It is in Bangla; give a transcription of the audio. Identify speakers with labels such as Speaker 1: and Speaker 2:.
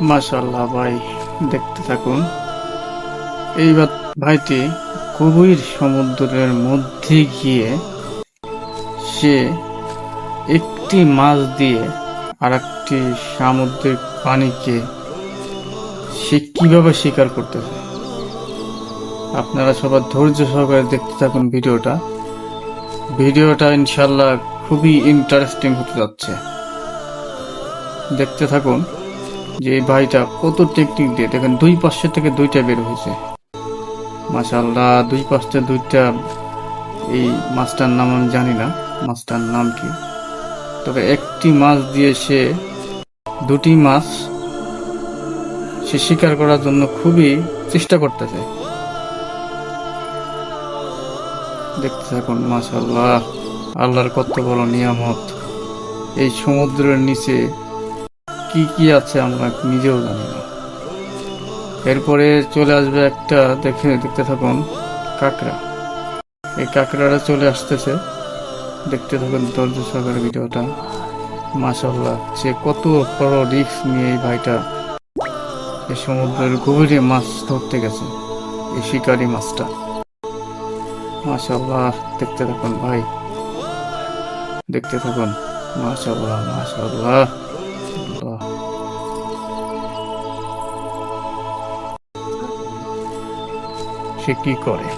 Speaker 1: মাশাআল্লাহ ভাই, দেখতে থাকুন। এইবার ভাইটি গভীর সমুদ্রের মধ্যে গিয়ে সে একটি মাছ দিয়ে আরেকটি সামুদ্রিক প্রাণীকে সে কিভাবে শিকার করতেছে। আপনারা সবার ধৈর্য সহকারে দেখতে থাকুন ভিডিওটা ইনশাল্লাহ খুবই ইন্টারেস্টিং হতে যাচ্ছে। দেখতে থাকুন যে এই ভাইটা কত টেকনিক দিয়ে, দেখেন দুই পাশে থেকে দুইটা বের হয়েছে। মাশাআল্লাহ, দুই পাশে দুইটা। এই মাছটার নাম আমি জানি না, মাছটার নাম কি, তবে একটি মাছ দিয়ে সে দুটি মাছ সে শিকার করার জন্য খুবই চেষ্টা করতেছে। দেখতে থাকুন। মাশাআল্লাহ, আল্লাহর কত বড় নিয়ামত। এই সমুদ্রের নিচে কি কি আছে আমরা নিজেও জানি না। এরপরে চলে আসবে একটা, দেখতে থাকুন, কাঁকড়া। এই কাঁকড়াটা চলে আসতেছে, দেখতে থাকুন ধৈর্য সহকারে ভিডিওটা। মাশাআল্লাহ, সে কত বড় রিস্ক নিয়ে এই ভাইটা এই সমুদ্রের গভীরে মাছ ধরতে গেছে, এই শিকারি মাছটা। মাশাআল্লাহ, দেখতে থাকুন ভাই, দেখতে থাকুন। মাশাআল্লাহ মাশাআল্লাহ, আল্লাহ। সে কি করে।